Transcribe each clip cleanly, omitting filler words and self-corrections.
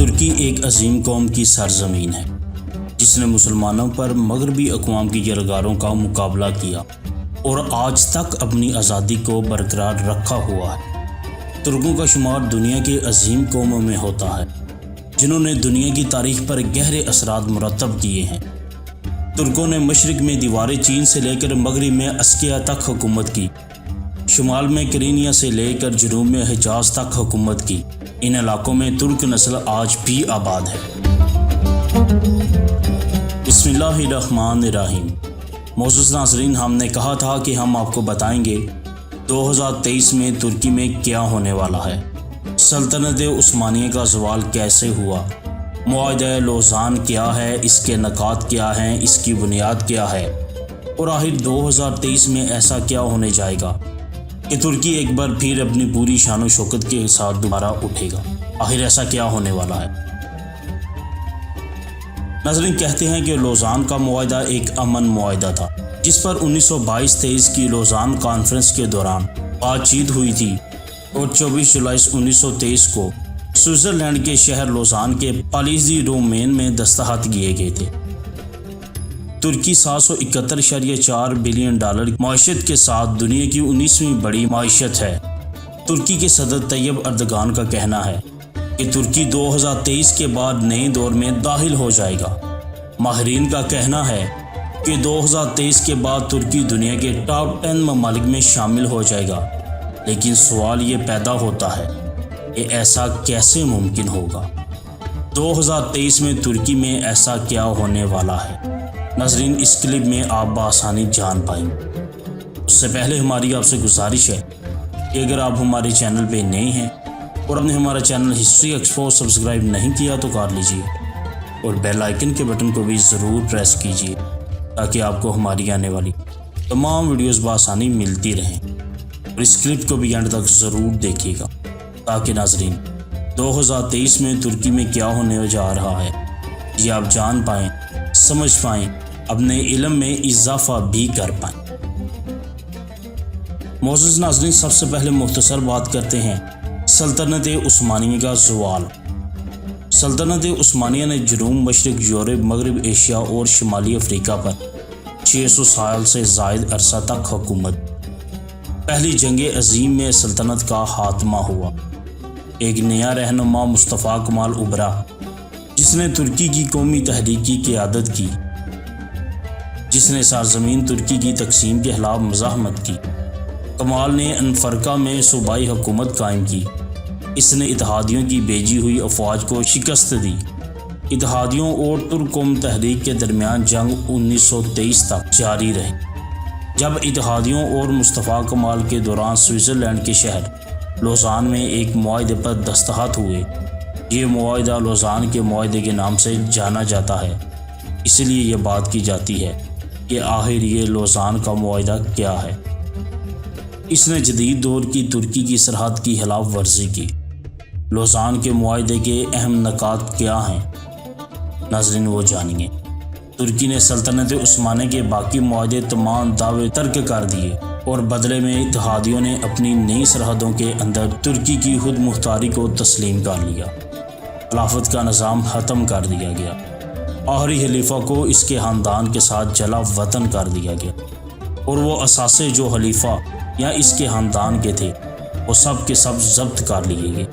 ترکی ایک عظیم قوم کی سرزمین ہے جس نے مسلمانوں پر مغربی اقوام کی یلغاروں کا مقابلہ کیا اور آج تک اپنی آزادی کو برقرار رکھا ہوا ہے۔ ترکوں کا شمار دنیا کے عظیم قوموں میں ہوتا ہے جنہوں نے دنیا کی تاریخ پر گہرے اثرات مرتب کیے ہیں۔ ترکوں نے مشرق میں دیوار چین سے لے کر مغرب میں اسکیا تک حکومت کی، شمال میں کرینیا سے لے کر جنوب میں حجاز تک حکومت کی۔ ان علاقوں میں ترک نسل آج بھی آباد ہے۔ بسم اللہ الرحمن الرحیم۔ معزز ناظرین، ہم نے کہا تھا کہ ہم آپ کو بتائیں گے 2023 میں ترکی میں کیا ہونے والا ہے، سلطنت عثمانیہ کا زوال کیسے ہوا، معاہدہ لوزان کیا ہے، اس کے نکات کیا ہیں، اس کی بنیاد کیا ہے، اور آخر 2023 میں ایسا کیا ہونے جائے گا کہ ترکی ایک بار پھر اپنی پوری شان و شوکت کے ساتھ دوبارہ اٹھے گا۔ آخر ایسا کیا ہونے والا ہے؟ ناظرین، کہتے ہیں کہ لوزان کا معاہدہ ایک امن معاہدہ تھا جس پر 1922-23 کی لوزان کانفرنس کے دوران بات چیت ہوئی تھی، اور 24 جولائی 1923 کو سوئٹزرلینڈ کے شہر لوزان کے پالیزی رومین میں دستخط کیے گئے تھے۔ ترکی 771.4 بلین ڈالر معیشت کے ساتھ دنیا کی 19ویں بڑی معیشت ہے۔ ترکی کے صدر طیب اردگان کا کہنا ہے کہ ترکی 2023 کے بعد نئے دور میں داخل ہو جائے گا۔ ماہرین کا کہنا ہے کہ 2023 کے بعد ترکی دنیا کے ٹاپ 10 ممالک میں شامل ہو جائے گا، لیکن سوال یہ پیدا ہوتا ہے کہ ایسا کیسے ممکن ہوگا؟ 2023 میں ترکی میں ایسا کیا ہونے والا ہے؟ ناظرین، اس کلپ میں آپ بآسانی جان پائیں۔ اس سے پہلے ہماری آپ سے گزارش ہے کہ اگر آپ ہمارے چینل پہ نئے ہیں اور آپ نے ہمارا چینل ہسٹری ایکسپوز سبسکرائب نہیں کیا تو کر لیجئے، اور بیل آئیکن کے بٹن کو بھی ضرور پریس کیجئے تاکہ آپ کو ہماری آنے والی تمام ویڈیوز بآسانی ملتی رہیں، اور اس کلپ کو بھی اینڈ تک ضرور دیکھیے گا تاکہ ناظرین 2023 میں ترکی میں کیا ہونے جا رہا ہے یہ آپ جان پائیں، سمجھ پائیں، اپنے علم میں اضافہ بھی کر پائیں۔ معزز ناظرین، سب سے پہلے مختصر بات کرتے ہیں سلطنت عثمانیہ کا زوال۔ سلطنت عثمانیہ نے جنوب مشرق یورپ، مغرب ایشیا اور شمالی افریقہ پر 600 سال سے زائد عرصہ تک حکومت۔ پہلی جنگ عظیم میں سلطنت کا خاتمہ ہوا۔ ایک نیا رہنما مصطفیٰ کمال ابھرا جس نے ترکی کی قومی تحریک کی قیادت کی، جس نے سرزمین ترکی کی تقسیم کے خلاف مزاحمت کی۔ کمال نے انفرقہ میں صوبائی حکومت قائم کی۔ اس نے اتحادیوں کی بھیجی ہوئی افواج کو شکست دی۔ اتحادیوں اور ترک قوم تحریک کے درمیان جنگ 1923 تک جاری رہی۔ جب اتحادیوں اور مصطفیٰ کمال کے دوران سوئٹزرلینڈ کے شہر لوزان میں ایک معاہدے پر دستخط ہوئے، یہ معاہدہ لوزان کے معاہدے کے نام سے جانا جاتا ہے۔ اس لیے یہ بات کی جاتی ہے کہ آخر یہ لوزان کا معاہدہ کیا ہے؟ اس نے جدید دور کی ترکی کی سرحد کی خلاف ورزی کی۔ لوزان کے معاہدے کے اہم نکات کیا ہیں؟ ناظرین، وہ جانیے۔ ترکی نے سلطنت عثمانیہ کے باقی معاہدے تمام دعوے ترک کر دیے، اور بدلے میں اتحادیوں نے اپنی نئی سرحدوں کے اندر ترکی کی خود مختاری کو تسلیم کر لیا۔ خلافت کا نظام ختم کر دیا گیا۔ آخری خلیفہ کو اس کے خاندان کے ساتھ جلا وطن کر دیا گیا، اور وہ اثاثے جو خلیفہ یا اس کے خاندان کے تھے وہ سب کے سب ضبط کر لیے گئے۔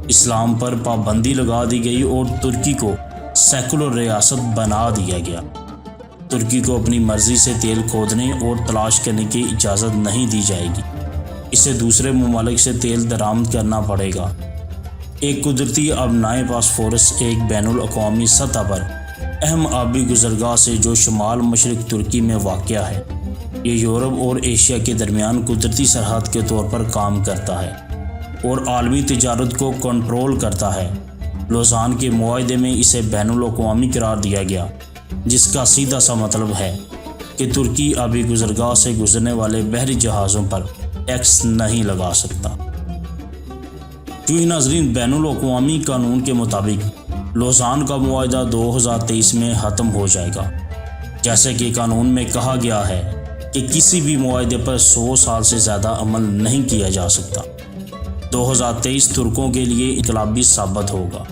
اسلام پر پابندی لگا دی گئی اور ترکی کو سیکولر ریاست بنا دیا گیا۔ ترکی کو اپنی مرضی سے تیل کھودنے اور تلاش کرنے کی اجازت نہیں دی جائے گی۔ اسے دوسرے ممالک سے تیل درآمد کرنا پڑے گا۔ ایک قدرتی آبنائے فاسفورس ایک بین الاقوامی سطح پر اہم آبی گزرگاہ سے جو شمال مشرق ترکی میں واقع ہے، یہ یورپ اور ایشیا کے درمیان قدرتی سرحد کے طور پر کام کرتا ہے اور عالمی تجارت کو کنٹرول کرتا ہے۔ لوزان کے معاہدے میں اسے بین الاقوامی قرار دیا گیا، جس کا سیدھا سا مطلب ہے کہ ترکی آبی گزرگاہ سے گزرنے والے بحری جہازوں پر ٹیکس نہیں لگا سکتا۔ چونکہ ناظرین، بین الاقوامی قانون کے مطابق لوزان کا معاہدہ 2023 میں ختم ہو جائے گا۔ جیسے کہ قانون میں کہا گیا ہے کہ کسی بھی معاہدے پر 100 سال سے زیادہ عمل نہیں کیا جا سکتا۔ 2023 ترکوں کے لیے انقلابی ثابت ہوگا۔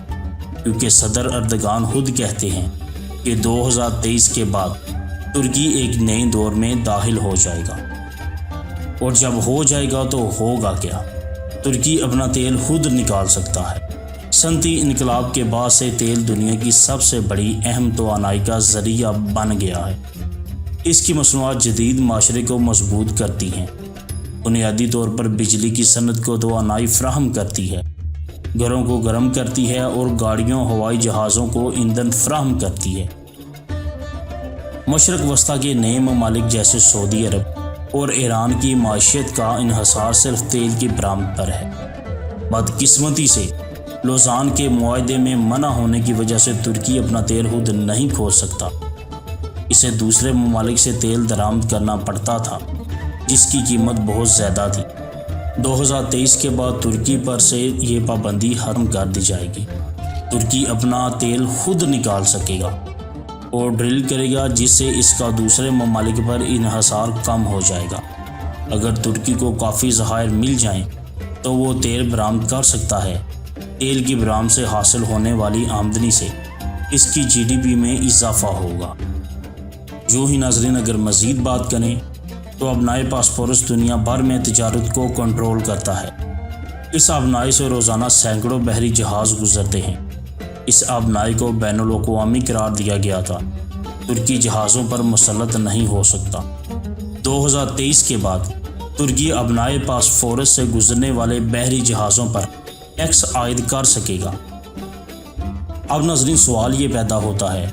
کیونکہ صدر اردگان خود کہتے ہیں کہ 2023 کے بعد ترکی ایک نئے دور میں داخل ہو جائے گا، اور جب ہو جائے گا تو ہوگا کیا؟ ترکی اپنا تیل خود نکال سکتا ہے۔ صنعتی انقلاب کے بعد سے تیل دنیا کی سب سے بڑی اہم توانائی کا ذریعہ بن گیا ہے۔ اس کی مصنوعات جدید معاشرے کو مضبوط کرتی ہیں، بنیادی طور پر بجلی کی صنعت کو توانائی فراہم کرتی ہے، گھروں کو گرم کرتی ہے اور گاڑیوں ہوائی جہازوں کو ایندھن فراہم کرتی ہے۔ مشرق وسطیٰ کے نئے ممالک جیسے سعودی عرب اور ایران کی معیشت کا انحصار صرف تیل کی برآمد پر ہے۔ بدقسمتی سے لوزان کے معاہدے میں منع ہونے کی وجہ سے ترکی اپنا تیل خود نہیں کھود سکتا، اسے دوسرے ممالک سے تیل درآمد کرنا پڑتا تھا، جس کی قیمت بہت زیادہ تھی۔ 2023 کے بعد ترکی پر سے یہ پابندی ختم کر دی جائے گی۔ ترکی اپنا تیل خود نکال سکے گا اور ڈرل کرے گا، جس سے اس کا دوسرے ممالک پر انحصار کم ہو جائے گا۔ اگر ترکی کو کافی ذخائر مل جائیں تو وہ تیل برآمد کر سکتا ہے۔ تیل کی برآمد سے حاصل ہونے والی آمدنی سے اس کی GDP میں اضافہ ہوگا۔ جو ہی ناظرین اگر مزید بات کریں تو ابنائے باسفورس دنیا بھر میں تجارت کو کنٹرول کرتا ہے۔ اس آبنائی سے روزانہ سینکڑوں بحری جہاز گزرتے ہیں۔ اس آبنائی کو بین الاقوامی قرار دیا گیا تھا۔ ترکی جہازوں پر مسلط نہیں ہو سکتا۔ 2023 کے بعد ترکی ابنائے باسفورس سے گزرنے والے بحری جہازوں پر ٹیکس عائد کر سکے گا۔ اب ناظرین سوال یہ پیدا ہوتا ہے،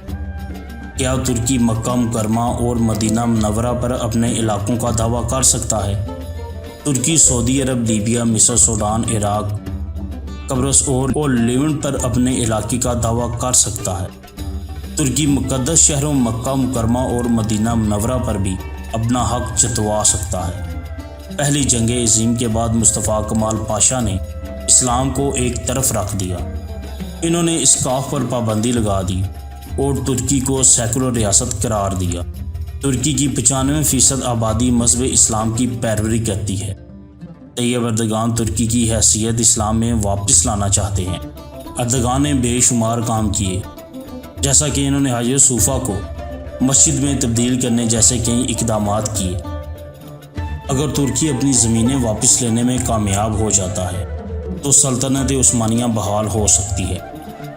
کیا ترکی مکہ مکرمہ اور مدینہ منورہ پر اپنے علاقوں کا دعویٰ کر سکتا ہے؟ ترکی سعودی عرب، لیبیا، مصر، سوڈان، عراق، قبرص اور لیونٹ پر اپنے علاقے کا دعویٰ کر سکتا ہے۔ ترکی مقدس شہروں مکہ مکرمہ اور مدینہ منورہ پر بھی اپنا حق جتوا سکتا ہے۔ پہلی جنگ عظیم کے بعد مصطفیٰ کمال پاشا نے اسلام کو ایک طرف رکھ دیا۔ انہوں نے اسقاف پر پابندی لگا دی اور ترکی کو سیکولر ریاست قرار دیا۔ ترکی کی 95% آبادی مذہب اسلام کی پیروی کرتی ہے۔ طیب اردگان ترکی کی حیثیت اسلام میں واپس لانا چاہتے ہیں۔ اردگان نے بے شمار کام کیے، جیسا کہ انہوں نے حاجی صوفہ کو مسجد میں تبدیل کرنے جیسے کئی اقدامات کیے۔ اگر ترکی اپنی زمینیں واپس لینے میں کامیاب ہو جاتا ہے تو سلطنت عثمانیہ بحال ہو سکتی ہے۔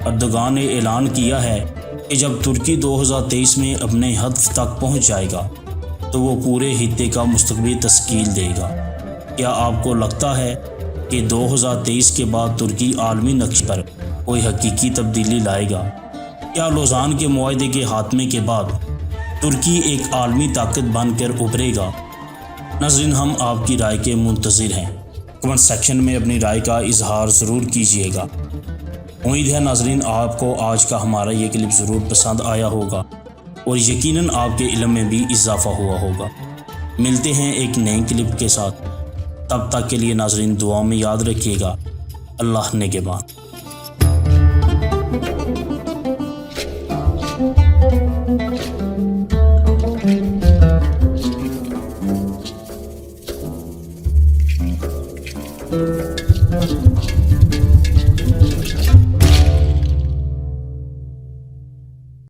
اردگان نے اعلان کیا ہے کہ جب ترکی 2023 میں اپنے ہدف تک پہنچ جائے گا تو وہ پورے خطے کا مستقبل تشکیل دے گا۔ کیا آپ کو لگتا ہے کہ 2023 کے بعد ترکی عالمی نقش پر کوئی حقیقی تبدیلی لائے گا؟ کیا لوزان کے معاہدے کے خاتمے کے بعد ترکی ایک عالمی طاقت بن کر ابھرے گا؟ ناظرین ہم آپ کی رائے کے منتظر ہیں۔ کمنٹ سیکشن میں اپنی رائے کا اظہار ضرور کیجیے گا۔ امید ہے ناظرین آپ کو آج کا ہمارا یہ کلپ ضرور پسند آیا ہوگا اور یقیناً آپ کے علم میں بھی اضافہ ہوا ہوگا۔ ملتے ہیں ایک نئی کلپ کے ساتھ، تب تک کے لیے ناظرین دعا میں یاد رکھیے گا۔ اللہ نگہبان۔